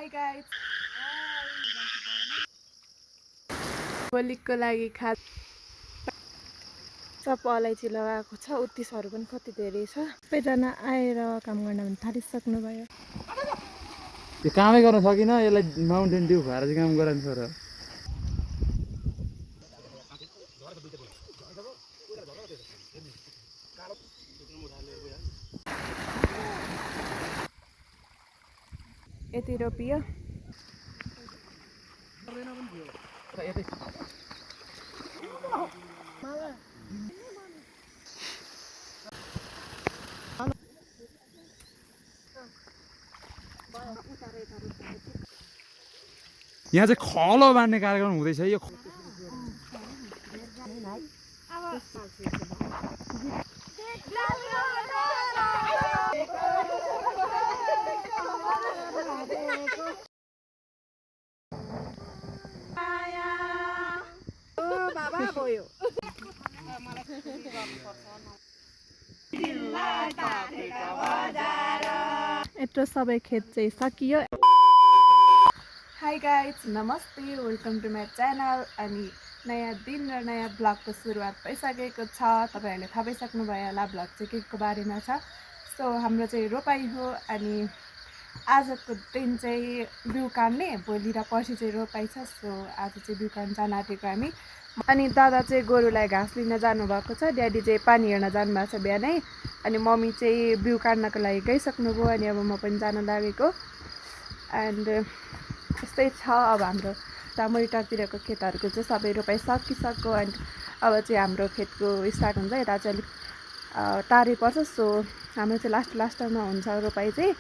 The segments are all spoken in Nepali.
हाई गाइस भोलिको लागि सब अलैँची लगाएको छ। उत्तिसहरू पनि कति धेरै छ। सबैजना आएर काम गर्न पनि थालिसक्नु भयो। त्यो कामै गर्न सकिन यसलाई माउन्टेन ड्यू भएर चाहिँ काम गराउनु छ र यति रोपियो। यहाँ चाहिँ खलो बाँध्ने कार्यक्रम हुँदैछ यो बाबा गयो। यत्रो सबै खेत चाहिँ सकियो। हाई गाइस नमस्ते वेलकम टु माई च्यानल। अनि नयाँ दिन र नयाँ ब्लगको सुरुवात भइसकेको छ। तपाईँहरूले थाहा पाइसक्नुभयो होला ब्लग चाहिँ के को बारेमा छ। सो हाम्रो चाहिँ रोपाइ हो अनि आजको दिन चाहिँ बिउ काट्ने, भोलि र पर्सि चाहिँ रोपाइ छ। सो आज चाहिँ बिउ काट्न जान आँटेको हामी। अनि दादा चाहिँ गोरुलाई घाँस लिन जानुभएको छ, ड्याडी चाहिँ पानी हेर्न जानुभएको छ बिहानै। अनि मम्मी चाहिँ बिउ काट्नको लागि गइसक्नुभयो अनि अब म पनि जान लागेको। एन्ड यस्तै छ। अब हाम्रो टमाटरतिरको खेतहरूको चाहिँ सबै रोपाइ सकिसक्यो। एन्ड अब चाहिँ हाम्रो खेतको स्टार्ट हुन्छ। यता चाहिँ अलिक टाढै पर्छ। सो हाम्रो चाहिँ लास्टमा हुन्छ रोपाइ चाहिँ।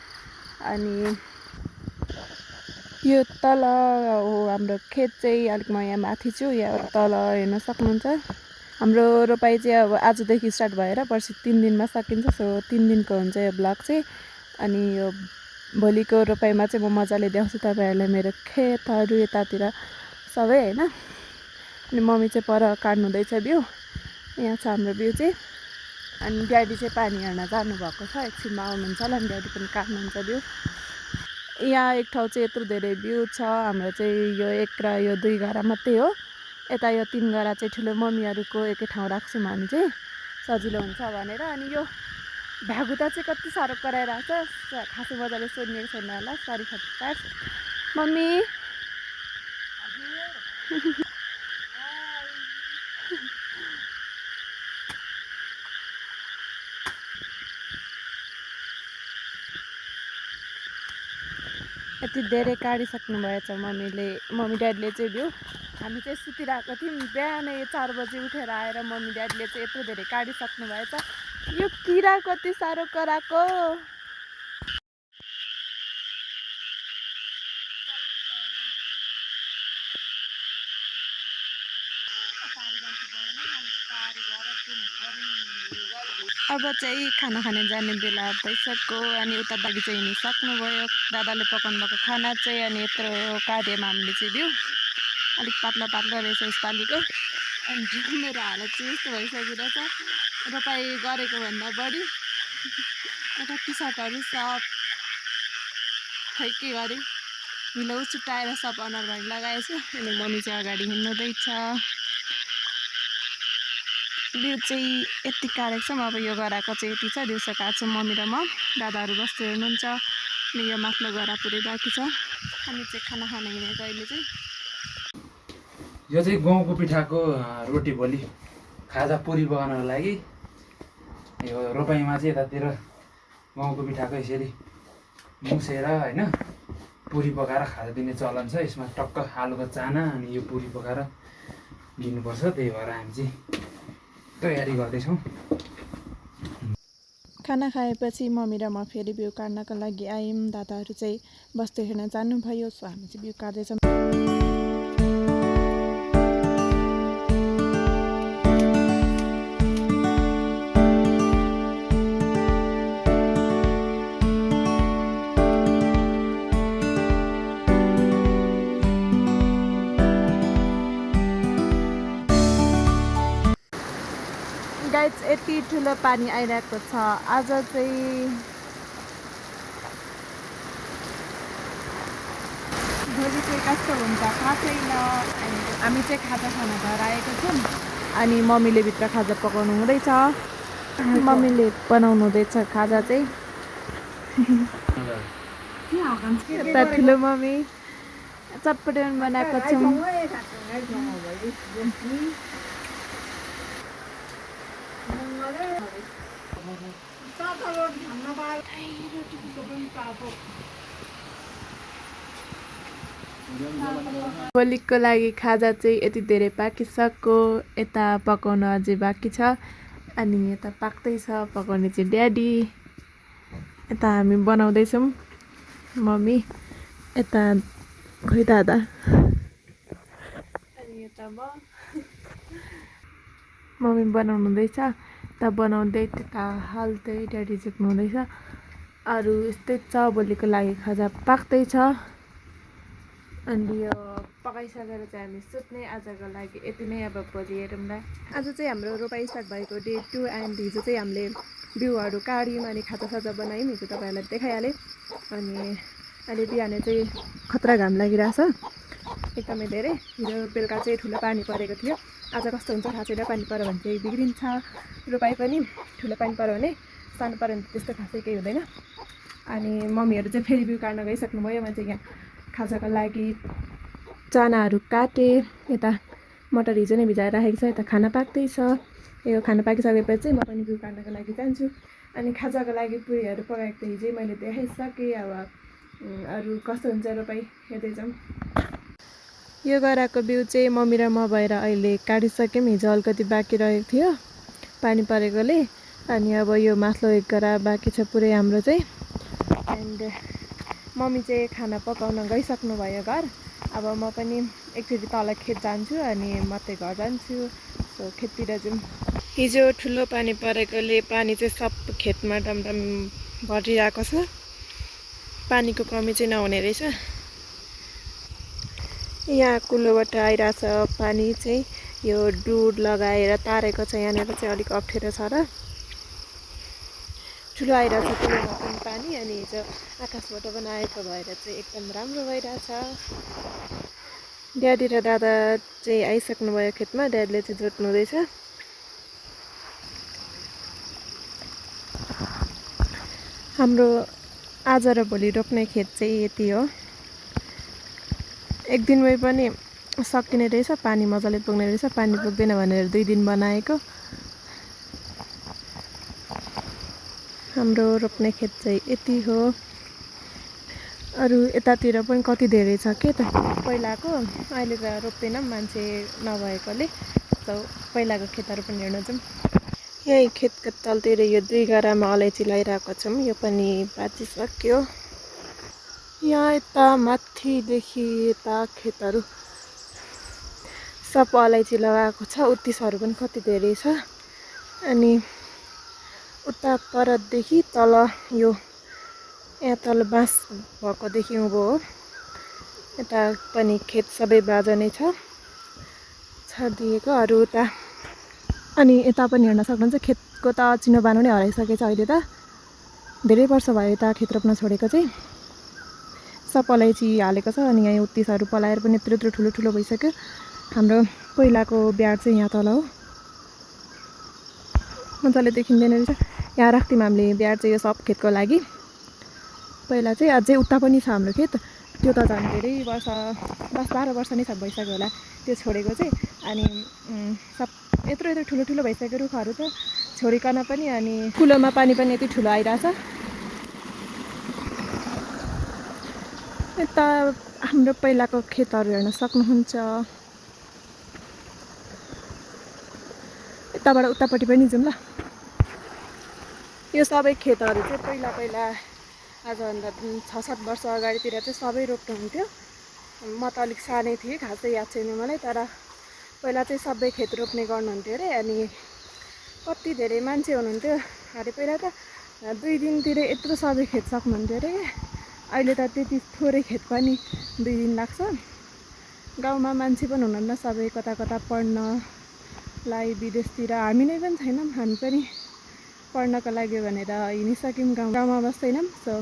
अनि यो तल हो हाम्रो खेत चाहिँ। अलिक म यहाँ माथि छु, यहाँ तल हेर्न सक्नुहुन्छ। हाम्रो रोपाइ चाहिँ अब आजदेखि स्टार्ट भएर पर्सि 3 दिनमा सकिन्छ। सो 3 दिनको हुन्छ यो ब्लग चाहिँ। अनि यो भोलिको रोपाइमा चाहिँ म मजाले देखाउँछु तपाईँहरूलाई मेरो खेतहरू यतातिर सबै होइन। अनि मम्मी चाहिँ पर काट्नुहुँदैछ बिउ। यहाँ छ हाम्रो बिउ चाहिँ। अनि ड्याडी चाहिँ पानी हेर्न जानुभएको छ, एकछिनमा आउनुहुन्छ होला। अनि ड्याडी पनि काट्नुहुन्छ बिउ। यहाँ एक ठाउँ चाहिँ यत्रो धेरै बिउ छ। हाम्रो चाहिँ यो 1 र यो 2 घरा मात्रै हो। यता यो 3 घरा चाहिँ ठुलो मम्मीहरूको एकै ठाउँ राख्छौँ हामी चाहिँ, सजिलो हुन्छ भनेर। अनि यो भ्यागुता चाहिँ कति साह्रो कराइरहेको छ। खासै मजाले सोध्ने छैन होला, सरी फर द्याट। मम्मी यति धेरै काटिसक्नु भएछ मम्मी ड्याडीले चाहिँ बिउ। हामी चाहिँ सुतिरहेको थियौँ। बिहानै 4 बजी उठेर आएर मम्मी ड्याडीले चाहिँ यत्रो धेरै काटिसक्नु भएछ। यो किरा कति साह्रो कराएको। अब चाहिँ खाना खाने जाने बेला भइसक्यो। अनि उता दादी चाहिँ हिँडिसक्नुभयो। दादाले पकाउनु भएको खाना चाहिँ। अनि यत्रो काट्यौँ हामीले चाहिँ बिउ। अलिक पातला पातला रहेछ यसपालिको। अनि मेरो हालत चाहिँ यस्तो भइसकेको छ, रोपाइ गरेको भन्दा बढी। यता टी सर्टहरू सब खै के गरे हिलो छुट्टाएर सब अनुहारभरि लगाएछु। अनि मम्मी चाहिँ अगाडि हिँड्नुहुँदैछ। बिउ चाहिँ यति काटेको छौँ। अब यो गराको चाहिँ यति छ। दिउँसो काट्छौँ मम्मी र म। दादाहरू बस्दै हुनुहुन्छ। अनि यो माथिल्लो गरा पुरै बाँकी छ। हामी चाहिँ खाना खान हिँडेको अहिले चाहिँ। यो चाहिँ गहुँको पिठाको रोटी भोलि खाजा पुरी पकाउनको लागि। यो रोपाइमा चाहिँ यतातिर गहुँको पिठाको यसरी मुसेर होइन पुरी पकाएर खाजा दिने चलन छ। यसमा टक्क आलुको चाना अनि यो पुरी पकाएर दिनुपर्छ। त्यही भएर हामी चाहिँ तयारी गर्दैछौँ। खाना खाएपछि मम्मी र म फेरि बिउ काट्नको लागि आयौँ। दादाहरू चाहिँ बस्दै हेर्न जानुभयो। सो हामी चाहिँ बिउ काट्दैछौँ। गाइस यति ठुलो पानी आइरहेको छ। आज चाहिँ भोलि चाहिँ कस्तो हुन्छ थाहा छैन। अनि हामी चाहिँ खाजा खान घर आएको छौँ अनि मम्मीले भित्र खाजा पकाउनु हुँदैछ। मम्मीले बनाउनु हुँदैछ खाजा चाहिँ। यता ठुलो मम्मी चटपटेन बनाएको छौँ। भोलिको लागि खाजा चाहिँ यति धेरै पाकिसक्यो। यता पकाउन अझै बाँकी छ अनि यता पाक्दैछ। पकाउने चाहिँ ड्याडी, यता हामी बनाउँदैछौँ मम्मी, यता खोइ दादा अनि यता मम्मी बनाउनु हुँदैछ। यता बनाउँदै त्यता हाल्दै ड्याडी झुक्नु हुँदैछ। अरू यस्तै छ, भोलिको लागि खाजा पाक्दैछ। अनि यो पकाइसकेर चाहिँ हामी सुत्ने। आजको लागि यति नै, अब भोलि हेरौँला। आज चाहिँ हाम्रो रोपाइ स्टार्ट भएको डे 2 एन्ड हिजो चाहिँ हामीले बिउहरू काट्यौँ अनि खाजासाजा बनायौँ। हिजो तपाईँहरूलाई देखाइहालेँ। अनि अहिले बिहान चाहिँ खतरा घाम लागिरहेछ एकदमै धेरै। हिजो बेलुका चाहिँ ठुलो पानी परेको थियो। आज कस्तो हुन्छ थाहा छैन, पानी पऱ्यो भने चाहिँ बिग्रिन्छ रोपाइ पनि। ठुलो पानी पऱ्यो भने, सानो पऱ्यो भने त्यस्तो खासै केही हुँदैन। अनि मम्मीहरू चाहिँ फेरि बिउ काट्न गइसक्नुभयो। म चाहिँ यहाँ खाजाको लागि चनाहरू काटेँ। यता मटर हिजो नै भिजाएर राखेको छ। यता खाना पाक्दैछ। यो खाना पाकिसकेपछि चाहिँ म पनि बिउ काट्नको लागि जान्छु। अनि खाजाको लागि पुरीहरू पकाएको त हिजै मैले देखाइसकेँ। अब अरू कस्तो हुन्छ रोपाइ हेर्दै जाउँ। यो गराको बिउ चाहिँ मम्मी र म भएर अहिले काटिसक्यौँ। हिजो अलिकति बाँकी रहेको थियो पानी परेकोले। अनि अब यो माथिल्लो एक गरा बाँकी छ पुरै हाम्रो चाहिँ। एन्ड मम्मी चाहिँ खाना पकाउन गइसक्नु भयो घर। अब म पनि एकचोटि तल खेत जान्छु अनि मात्रै घर जान्छु। सो खेततिर जाउँ। हिजो ठुलो पानी परेकोले पानी चाहिँ सब खेतमा डमडम भरिरहेको छ। पानीको कमी चाहिँ नहुने रहेछ। यहाँ कुलोबाट आइरहेछ पानी चाहिँ। यो डुड लगाएर तारेको छ। यहाँनिर चाहिँ अलिक अप्ठ्यारो छ र ठुलो आइरहेछ कुलोमा पनि पानी। अनि हिजो आकाशबाट बनाएको भएर चाहिँ एकदम राम्रो भइरहेछ। ड्याडी र दादा चाहिँ आइसक्नुभयो खेतमा। ड्याडीले चाहिँ जोत्नु हुँदैछ। हाम्रो आज र भोलि रोप्ने खेत चाहिँ यति हो। एक दिनमै पनि सकिने रहेछ। पानी मजाले पुग्ने रहेछ। पानी पुग्दैन भनेर 2 दिन बनाएको। हाम्रो रोप्ने खेत चाहिँ यति हो। अरू यतातिर पनि कति धेरै छ के त पहिलाको। अहिले त रोप्दैनौँ मान्छे नभएकोले। सो पहिलाको खेतहरू पनि हेर्न जाउँ। यही खेतको तलतिर यो 2 गरामा अलैँची लगाइरहेको छौँ। यो पनि पाचिसक्यो। यहाँ यता माथिदेखि यता खेतहरू सब अलैँची लगाएको छ। उत्तिसहरू पनि कति धेरै छ। अनि उता परदेखि तल यो यहाँ तल बाँस भएकोदेखि उँभो हो। यता पनि खेत सबै बाजा नै छरिदिएको। अरू उता अनि यता पनि हेर्न सक्नुहुन्छ। खेतको त चिनो बानो नै हराइसकेको छ अहिले त। धेरै वर्ष भयो यता खेत रोप्न छोडेको चाहिँ। सब अलैँची हालेको छ। अनि यहाँ उत्तिसहरू पलाएर पनि यत्रो यत्रो ठुलो ठुलो भइसक्यो। हाम्रो पहिलाको ब्याड चाहिँ यहाँ तल हो। मजाले देखिँदैन रहेछ। यहाँ राख्थ्यौँ हामीले ब्याड चाहिँ यो सब खेतको लागि। पहिला चाहिँ अझै उता पनि छ हाम्रो खेत। त्यो त झन् धेरै वर्ष 10-12 वर्ष नै भइसक्यो होला त्यो छोडेको चाहिँ। अनि सब यत्रो यत्रो ठुलो ठुलो भइसक्यो रुखहरू त छोडिकन पनि। अनि कुलोमा पानी पनि यति ठुलो आइरहेछ। यता हाम्रो पहिलाको खेतहरू हेर्न सक्नुहुन्छ। यताबाट उतापट्टि पनि जाउँ ल। यो सबै खेतहरू चाहिँ पहिला आजभन्दा 6-7 वर्ष अगाडितिर चाहिँ सबै रोप्नुहुन्थ्यो। म त अलिक सानै थिएँ, खासै याद छैन मलाई। तर पहिला चाहिँ सबै खेत रोप्ने गर्नुहुन्थ्यो अरे। अनि कति धेरै मान्छे हुनुहुन्थ्यो अरे पहिला त। 2 दिनतिर यत्रो सबै खेत सक्नुहुन्थ्यो अरे। अहिले त त्यति थोरै खेत पनि 2 दिन लाग्छ। गाउँमा मान्छे पनि हुनुहुन्न। सबै कता कता पढ्नलाई विदेशतिर। हामी नै पनि छैनौँ। हामी पनि पढ्नको लागि भनेर हिँडिसक्यौँ। गाउँमा बस्दैनौँ। सो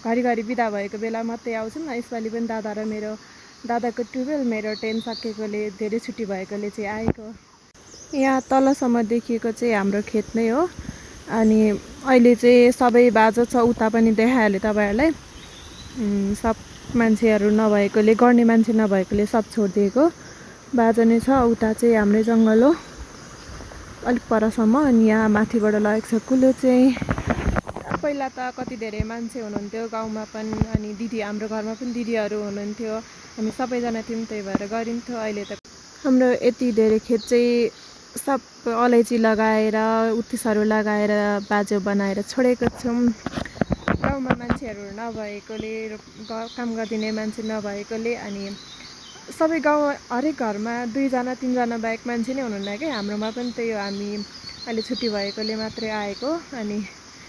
घरिघरि बिदा भएको बेला मात्रै आउँछौँ। यसपालि पनि दादा र मेरो दादाको 12 मेरो 10 सकेकोले धेरै छुट्टी भएकोले चाहिँ आएको। यहाँ तलसम्म देखिएको चाहिँ हाम्रो खेत नै हो। अनि अहिले चाहिँ सबै बाँझो छ, उता पनि देखाइहालेँ तपाईँहरूलाई। सब मान्छेहरू नभएकोले, गर्ने मान्छे नभएकोले सब छोडिदिएको बाँझो नै छ। उता चाहिँ हाम्रै जङ्गल हो अलिक परसम्म। अनि यहाँ माथिबाट लगेको छ कुलो चाहिँ। पहिला त कति धेरै मान्छे हुनुहुन्थ्यो गाउँमा पनि, अनि दिदी हाम्रो घरमा पनि दिदीहरू हुनुहुन्थ्यो, हामी सबैजना थियौँ, त्यही भएर गरिन्थ्यो। अहिले त हाम्रो यति धेरै खेत चाहिँ सब अलैँची लगाएर उत्तिसहरू लगाएर बाँझो बनाएर छोडेको छौँ। गाउँमा मान्छेहरू नभएकोले, काम गरिदिने मान्छे नभएकोले, अनि सबै गाउँ हरेक घरमा 2जना 3जना बाहेक मान्छे नै हुनुहुन्न क्या। हाम्रोमा पनि त्यही हो, हामी अहिले छुट्टी भएकोले मात्रै आएको। अनि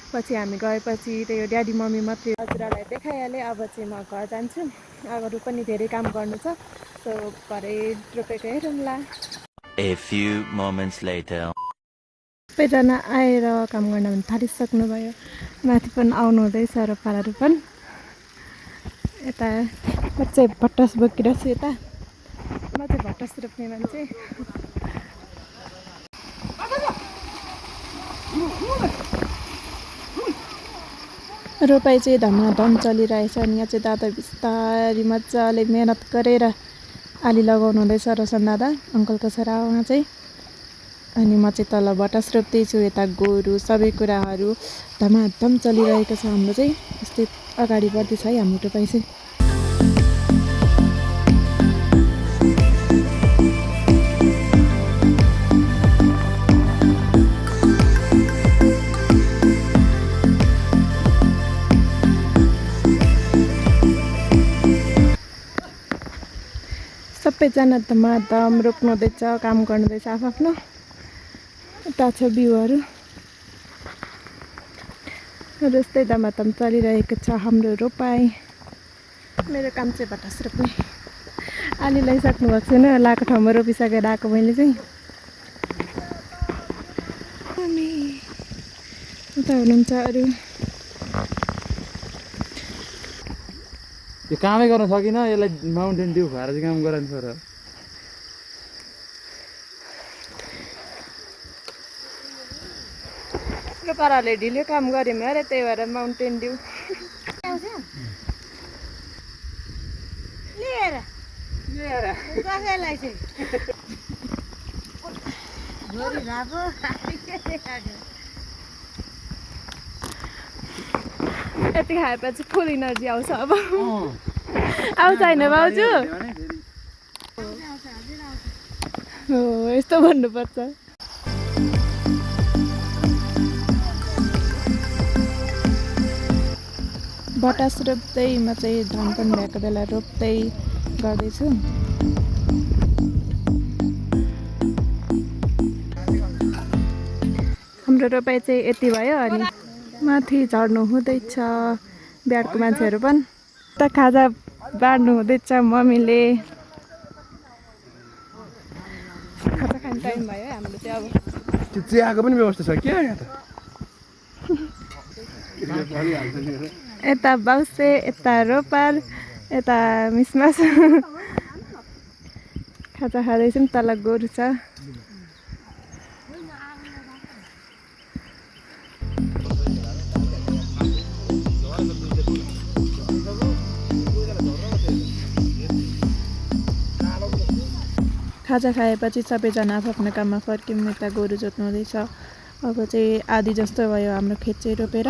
पछि हामी गएपछि त्यही हो, ड्याडी मम्मी मात्रै। हजुरहरूलाई देखाइहालेँ। अब चाहिँ म घर जान्छु, अरू पनि धेरै काम गर्नु छ, सो भरे रोपेको हेरौँला। A few moments later. सबैजना आएर काम गर्न पनि थालिसक्नुभयो। माथि पनि आउनु हुँदैछ रोपारहरू पनि। यता म चाहिँ भट्टास बोकिरहेको छु। यता म चाहिँ भट्टास रोप्ने मान्छे। रोपाइ चाहिँ धमाधम चलिरहेछ। अनि यहाँ चाहिँ दादा बिस्तारै मजाले मेहनत गरेर आली लगाउनु हुँदैछ, रोशन दादा अङ्कलको छोरा उहाँ चाहिँ। अनि म चाहिँ तल भट्टास रोप्दैछु। यता गोरु सबै कुराहरू धमाधम चलिरहेको छ हाम्रो चाहिँ। यस्तै अगाडि बढ्दैछ है हाम्रो रोपाइ चाहिँ। सबैजना धमाधम रोप्नु हुँदैछ, काम गर्नुहुँदैछ आफ्नो। यता छ बिउहरू। जस्तै धमाधम चलिरहेको छ हाम्रो रोपाइ। मेरो काम चाहिँ भट्टास रोप्ने। आली लगाइसक्नु भएको छैन, लगाएको ठाउँमा रोपिसकेर आएको मैले चाहिँ। अनि उता हुनुहुन्छ अरू। यो कामै गर्न सकिनँ, यसलाई माउन्टेन ड्यू भएर चाहिँ काम गराउनु पर्यो। रोपारहरूले ढिलो काम गऱ्यौँ अरे, त्यही भएर माउन्टेन ड्यू। यति खाएपछि फुल इनर्जी आउँछ अब। आउँछ होइन भाउजू? हो यस्तो भन्नुपर्छ। भट्टास रोप्दै म चाहिँ धान पनि भएको बेला रोप्दै गर्दैछु। हाम्रो रोपाइ चाहिँ यति भयो। अनि माथि झर्नु हुँदैछ बिहारको मान्छेहरू पनि। त खाजा बाँड्नु हुँदैछ मम्मीले। खाजा खाने टाइम भयो है हाम्रो चाहिँ अब। त्यो चियाको पनि व्यवस्था छ क्या यहाँ त? यता बाउसे, यता रोपार, यता मिसमास खाजा खाँदैछौँ। तल गोरु छ। खाजा खाएपछि सबैजना आफ्नो काममा फर्क्यौँ। यता गोरु जोत्नु हुँदैछ। अब चाहिँ आधी जस्तो भयो हाम्रो खेत चाहिँ रोपेर।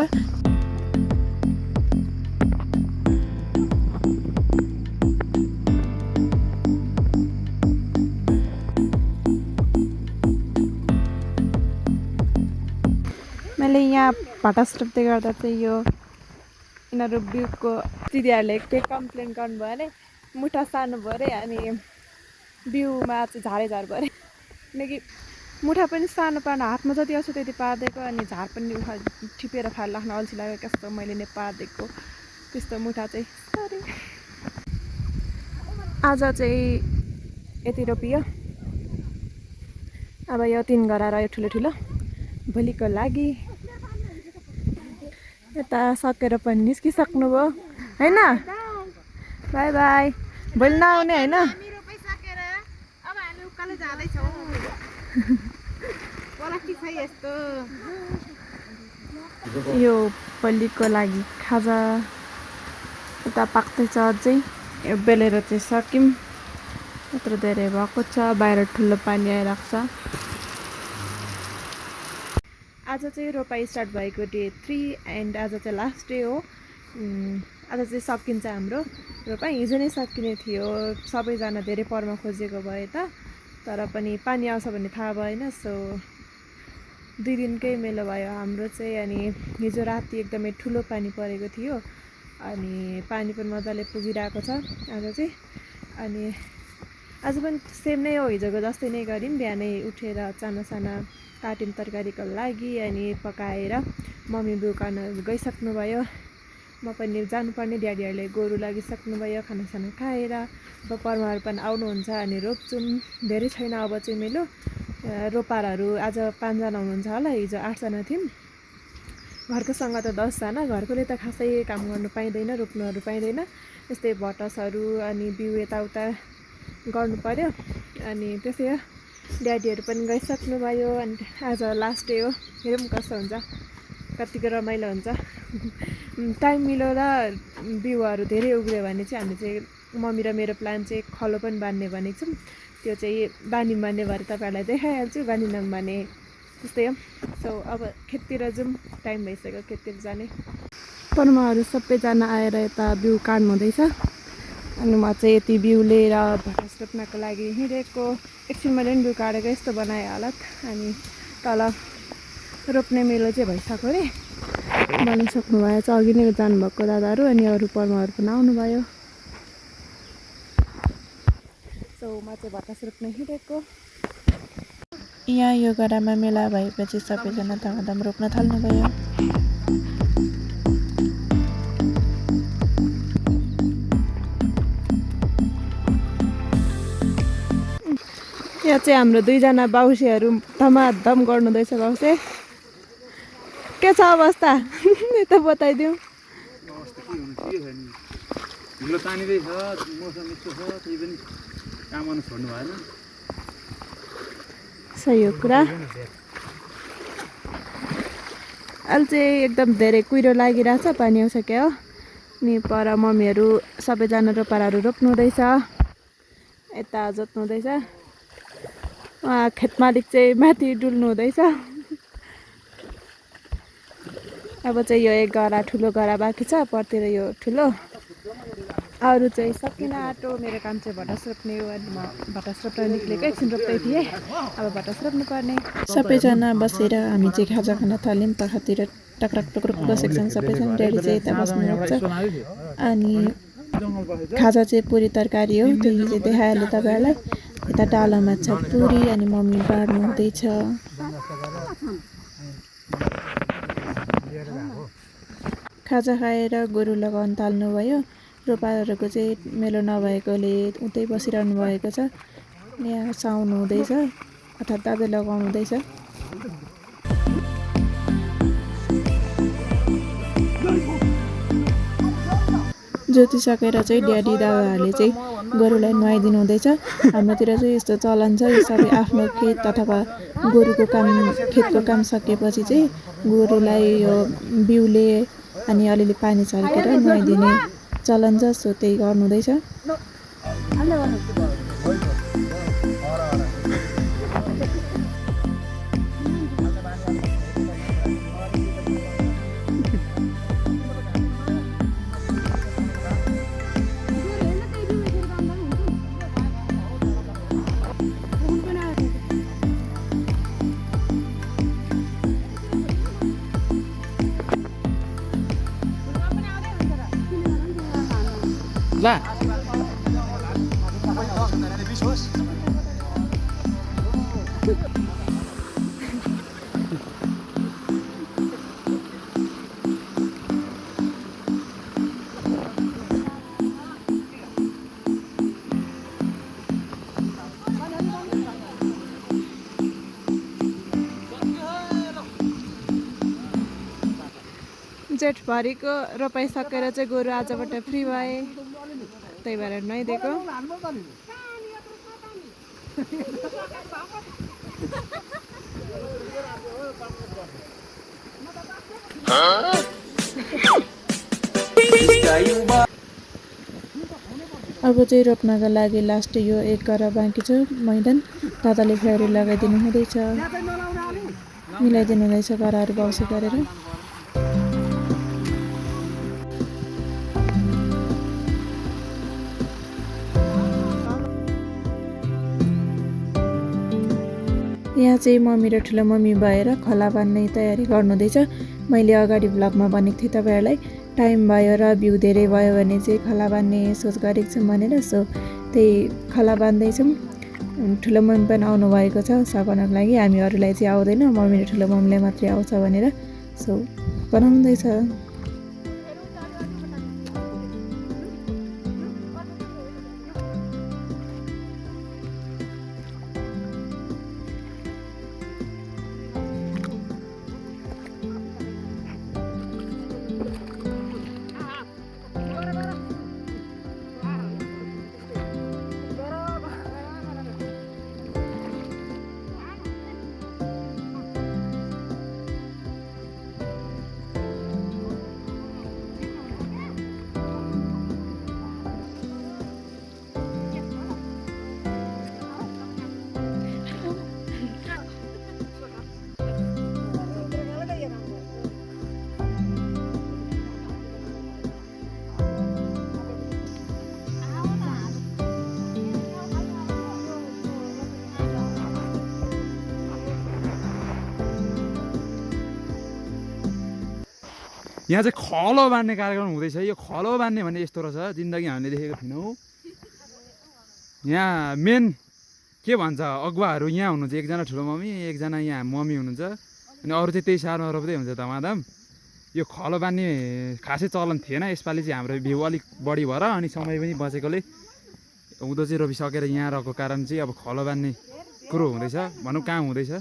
मैले यहाँ भट्टास रोप्दै गर्दा चाहिँ यो यिनीहरू बिउको दिदीहरूले के कम्प्लेन गर्नुभयो अरे, मुठा सानो भयो अरे। अनि बिउमा चाहिँ झार भयो अरे, किनकि मुठा पनि सानो पार्न हातमा जति आउँछ त्यति पारिदिएको। अनि झार पनि टिपेर फाल राख्न अल्छी लाग्यो कस्तो मैले नै पारिदिएको त्यस्तो मुठा चाहिँ। सरी। आज चाहिँ यति रोपियो। अब यो 3 घरा रह्यो ठुलो ठुलो। भोलिको लागि यता सकेर पनि निस्किसक्नुभयो होइन बाई बाई भोलि नआउने होइन यो भोलिको लागि खाजा यता पाक्दैछ अझै यो बेलेर चाहिँ सक्यौँ यत्रो धेरै भएको छ बाहिर ठुलो पानी आइरहेको छ आज चाहिँ रोपाइ स्टार्ट भएको डे 3 एन्ड आज चाहिँ लास्ट डे हो आज चाहिँ सकिन्छ हाम्रो रोपाइ हिजो नै सकिने थियो सबैजना धेरै परमा खोजेको भए त तर पनि पानी आउँछ भन्ने थाहा भएन सो 2 दिनकै मेलो भयो हाम्रो चाहिँ अनि हिजो राति एकदमै ठुलो पानी परेको थियो अनि पानी पनि मजाले पुगिरहेको छ आज चाहिँ अनि आज पनि सेम नै हो हिजोको जस्तै नै गऱ्यौँ बिहानै उठेर साना साना काट्यौँ तरकारीको लागि अनि पकाएर मम्मी दोकान गइसक्नुभयो म पनि जानुपर्ने ड्याडीहरूले गोरु लागिसक्नुभयो खानासाना खाएर अब पर्माहरू पनि आउनुहुन्छ अनि रोप्छौँ धेरै छैन अब चाहिँ मेरो रोपारहरू आज 5 जना हुनुहुन्छ होला हिजो 8 जना थियौँ घरकोसँग त 10 जना घरकोले त खासै काम गर्नु पाइँदैन रोप्नुहरू पाइँदैन यस्तै भटसहरू अनि बिउ यताउता गर्नु पर्यो अनि त्यसै हो ड्याडीहरू पनि गइसक्नुभयो अनि आज लास्ट डे हो हेरौँ कस्तो हुन्छ कतिको रमाइलो हुन्छ टाइम मिलाएर बिउहरू धेरै उग्रियो भने चाहिँ हामी चाहिँ मम्मी र मेरो प्लान चाहिँ खलो पनि बाँध्ने भनेको छौँ त्यो चाहिँ बानी मान्ने भएर तपाईँहरूलाई देखाइहाल्छु बानिनौँ भने त्यस्तै हो सो अब खेततिर जाउँ टाइम भइसक्यो खेततिर जाने पर्माहरू सबैजना आएर यता बिउ काट्नु हुँदैछ अनि म चाहिँ यति बिउ लिएर भटस रोप्नको लागि हिँडेको एकछिन मैले पनि बिउ काटेको यस्तो बनाएँ हालत अनि तल रोप्ने मेलो चाहिँ भइसक्यो अरे बनाइसक्नु भयो चाहिँ अघि नै जानुभएको दादाहरू अनि अरू पर्माहरू पनि आउनुभयो सो म चाहिँ भटस रोप्न हिँडेको यहाँ यो गरामा मेला भएपछि सबैजना धमाधम रोप्न थाल्नुभयो यहाँ चाहिँ हाम्रो 2 जना बाउसेहरू धमाधम गर्नुहुँदैछ बाउसे के छ अवस्था यता बताइदिउँ हिलो तानिँदैछ मौसम यस्तो छ त्यही पनि काम गर्नु छोड्नु भएन सही हो कुरा अहिले चाहिँ एकदम धेरै कुहिरो लागिरहेछ पानी आउँछ क्या हो नि पर मम्मीहरू सबैजना रोपारहरू रोप्नु हुँदैछ यता जोत्नु हुँदैछ उहाँ खेत मालिक चाहिँ माथि डुल्नु हुँदैछ अब चाहिँ यो एक गरा ठुलो गरा बाँकी छ परतिर यो ठुलो अरू चाहिँ सकिन आँटो मेरो काम चाहिँ भटस रोप्ने हो अनि म भटस रोप्न निक्लेको एकछिन रोप्दै थिएँ अब भटस रोप्नु पर्ने सबैजना बसेर हामी चाहिँ खाजा खान थाल्यौँ तर्फतिर टक्रक टक्रक बसेको छन् सबैजना ड्याडी चाहिँ यता बस्नुभएको छ अनि खाजा चाहिँ पुरी तरकारी हो त्यो चाहिँ देखाइहाल्यो तपाईँहरूलाई यता डालोमा छ पुरी अनि मम्मी बाँड्नु हुँदैछ खाजा खाएर गोरु लगाउन थाल्नुभयो रोपाहरूको चाहिँ मेलो नभएकोले उतै बसिरहनु भएको छ यहाँ साउनु हुँदैछ अर्थात् दादा लगाउनु हुँदैछ जोतिसकेर चाहिँ ड्याडी दादाहरूले चाहिँ गोरुलाई नुहाइदिनु हुँदैछ हाम्रोतिर चाहिँ यस्तो चलन छ यो सबै आफ्नो खेत अथवा गोरुको काम खेतको काम सकेपछि चाहिँ गोरुलाई यो बिउले अनि अलिअलि पानी छर्केर नुहाइदिने चलन छ सो त्यही गर्नु हुँदैछ ला जेठभरिको रोपाइ सकेर चाहिँ गोरु आजबाट फ्री भए त्यही भएर नुहाइदिएको अब चाहिँ रोप्नका लागि लास्ट यो एक गरा बाँकी छ मैदान दादाले फेरि लगाइदिनु हुँदैछ मिलाइदिनु हुँदैछ गराहरू बाउसी गरेर यहाँ चाहिँ मम्मी र ठुलो मम्मी भएर खोला बान्ने तयारी गर्नुहुँदैछ मैले अगाडि भ्लगमा भनेको थिएँ तपाईँहरूलाई टाइम भयो र भ्यू धेरै भयो भने चाहिँ खोला बान्ने सोच गरेको छौँ भनेर सो त्यही खोला बान्दैछौँ ठुलो मम्मी पनि आउनुभएको छ सघाउनको लागि हामीहरूलाई चाहिँ आउँदैन मम्मी र ठुलो मम्मीलाई मात्रै आउँछ भनेर सो बनाउँदैछ यहाँ चाहिँ खलो बान्ने कार्यक्रम हुँदैछ यो खलो बान्ने भन्ने यस्तो रहेछ जिन्दगी हामीले देखेको थिएनौँ यहाँ मेन के भन्छ अगुवाहरू यहाँ हुनुहुन्छ एकजना ठुलो मम्मी एकजना यहाँ मम्मी हुनुहुन्छ अनि अरू चाहिँ त्यही सारमा रोप्दै हुन्छ धमाधम यो खलो बान्ने खासै चलन थिएन यसपालि चाहिँ हाम्रो भ्यू अलिक बढी भएर अनि समय पनि बचेकोले उँधो चाहिँ रोपिसकेर यहाँ रहेको कारण चाहिँ अब खलो बान्ने कुरो हुँदैछ भनौँ काम हुँदैछ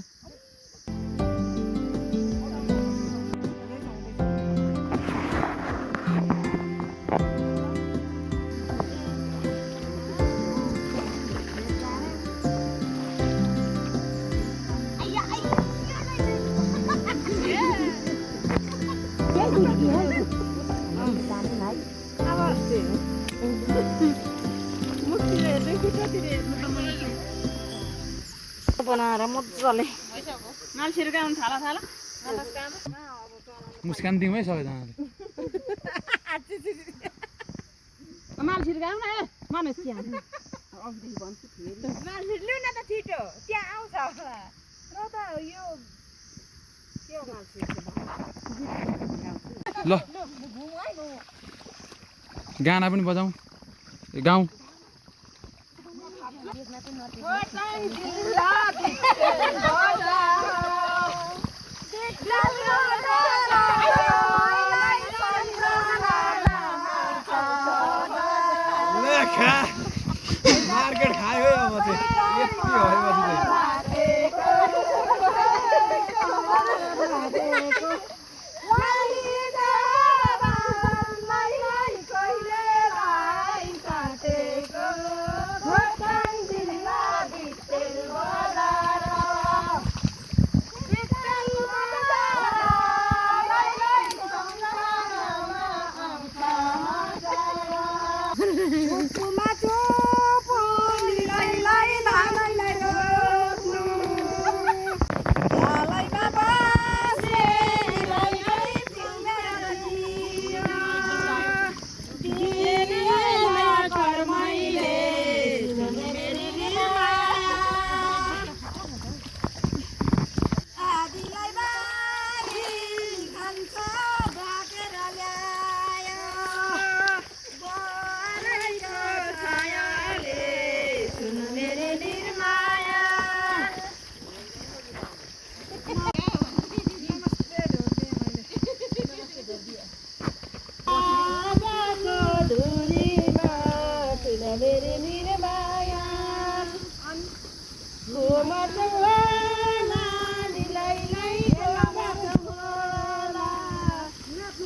बनाएर मजाले मान्छेहरू गाउनु थाला मुस्कान दिउँ है सबैजनाले मान्छेहरू गाउन मानिस त्यहाँ मान्छेहरू लिउ न त छिटो त्यहाँ आउँछ होला र त यो ल गाना पनि बजाउँ गाउँ मार्केट खायो अब चाहिँ यति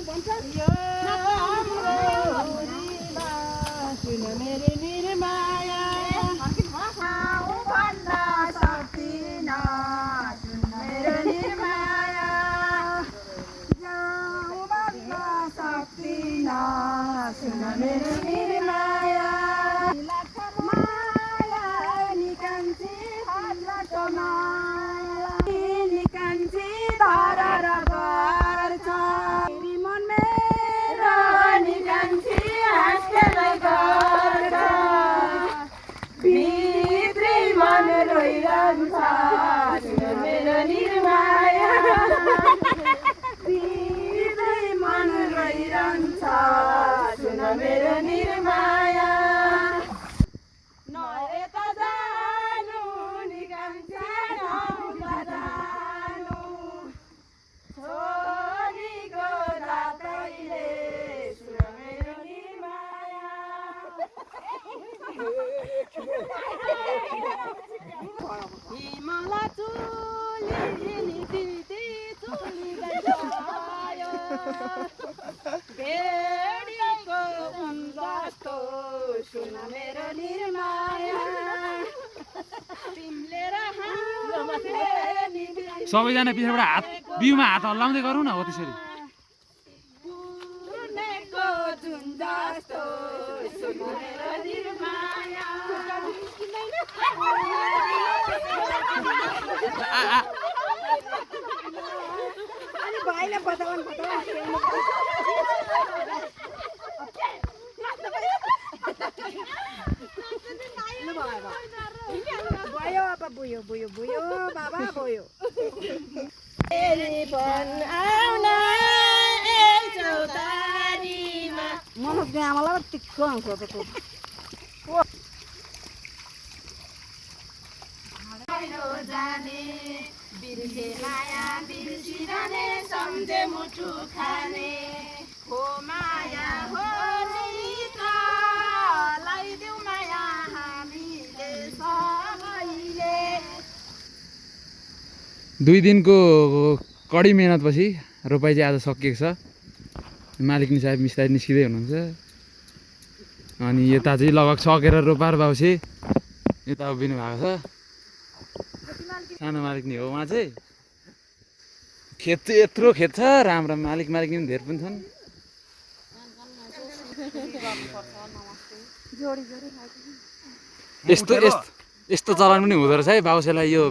भएपछि मेरो निर्माया लाख माया निकान्छे हातबाट माया निकान्छे धारा र गर्छ मेरी मन मेरो निकान्छे हाँस्दै गर्छ भित्री मन रोइरहन्छ मेरो निर्माया भित्री मन रोइरहन्छ सुन मेरो निर्माया न यता जानु निकान्छ नउता जानु छोरीको जातैले सुन मेरो निर्माया हिमाला चुली दिदी चुली गयो भेडीको उन जस्तो सुन मेरो निर्माया तिमीले र हामीले सबैजना पछाडिबाट हात बिउमा हात हल्लाउँदै गरौँ न हो त्यसरी बुनेको जुन जस्तो सुन मेरो निर्माया अनि भाइले बताउन भयो अब बुयो बुयो बुयो बाबा बुयो आउन चौतारीमा मनोज आमालाई टिक्को आउँछ त जाने बिर्से माया बिर्सिरहने सम्झे मुटु खाने हो माया हो नि त लगाइदेऊ माया हामीले सबैले 2 दिनको कडी मेहनतपछि रोपाइ चाहिँ आज सकिएको छ मालिकनी साहेब मिस्त्री निस्किँदै हुनुहुन्छ अनि यता चाहिँ लगभग सकेर रोपार बाउसे यता उभिनु भएको छ सानो मालिकनी हो उहाँ चाहिँ खेत चाहिँ यत्रो खेत छ राम्रो मालिकनी पनि धेरै पनि छन् यस्तो यस्तो चलन पनि हुँदो रहेछ है बाउसेलाई यो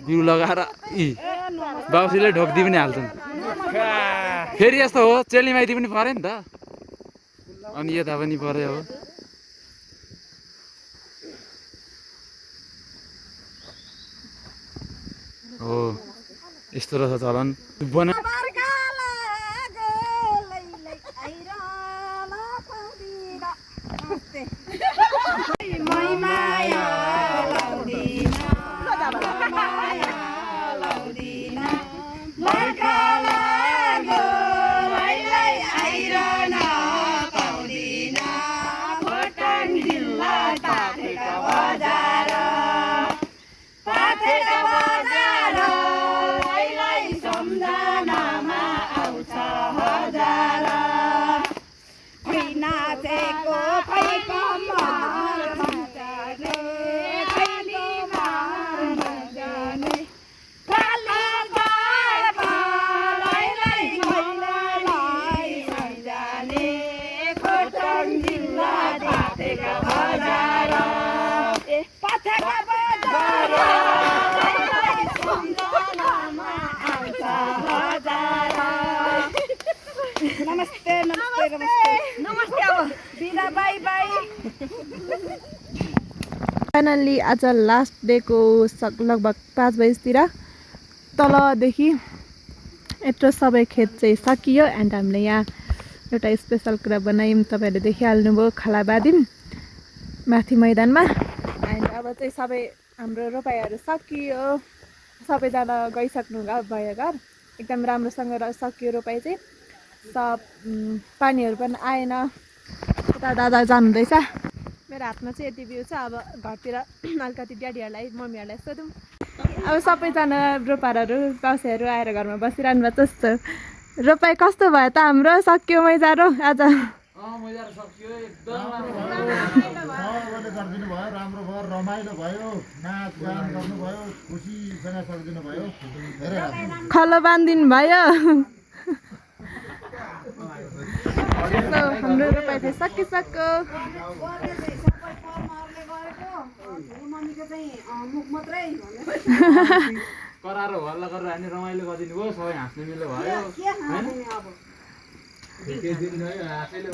बिउ लगाएर बाउसीले ढोक्दी पनि हाल्छन् फेरि यस्तो हो चेलीमाइती पनि पऱ्यो नि त अनि यता पनि पऱ्यो हो हो यस्तो रहेछ चलन बना नमस्ते नमस्ते नमस्ते नमस्ते अब बिदा बाई बाई फाइनल्ली आज लास्ट डेको लगभग 5 बजीतिर तलदेखि यत्रो सबै खेत चाहिँ सकियो एन्ड हामीले यहाँ एउटा स्पेसल कुरा बनायौँ तपाईँहरूले देखिहाल्नुभयो खाला बादिम माथि मैदानमा एन्ड अब चाहिँ सबै हाम्रो रोपाइहरू सकियो सबैजना गइसक्नु भयो घर एकदम राम्रोसँग सकियो रोपाइ चाहिँ सब पानीहरू पनि आएन उता दादा जानुहुँदैछ मेरो हातमा चाहिँ यति बिउ छ अब घरतिर अलिकति ड्याडीहरूलाई मम्मीहरूलाई सोधौँ अब सबैजना रोपारहरू बाउसेहरू आएर घरमा बसिरहनु भएको जस्तो रोपाइ कस्तो भयो त हाम्रो सक्यो मैजारो आज राम्रो भयो रमाइलो भयो नाच गान गर्नुभयो खुसीसँग सकिदिनु भयो धेरै खलो बाँधिदिनु भयो हाम्रो रोपाइ चाहिँ सकिसक्यो। कराएर हल्ला गरेर हामी रमाइलो गरिदिनु भयो सबै हाँस्नु मिल्यो भयो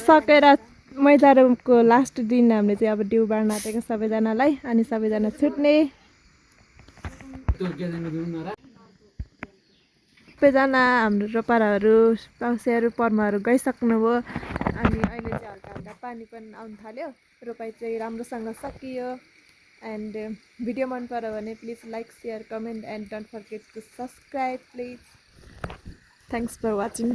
सकेर मैदारोको लास्ट दिन हामीले चाहिँ अब डिउ बाँड्न आँटेको सबैजनालाई अनि सबैजना छुट्ने सबैजना हाम्रो रोपाराहरू पाउसेहरू पर्माहरू गइसक्नुभयो अनि अहिले चाहिँ हल्का हल्का पानी पनि आउनु थाल्यो। रोपाइ चाहिँ राम्रोसँग सकियो एन्ड भिडियो मन पर्यो भने please like share comment and don't forget to subscribe please. Thanks for watching.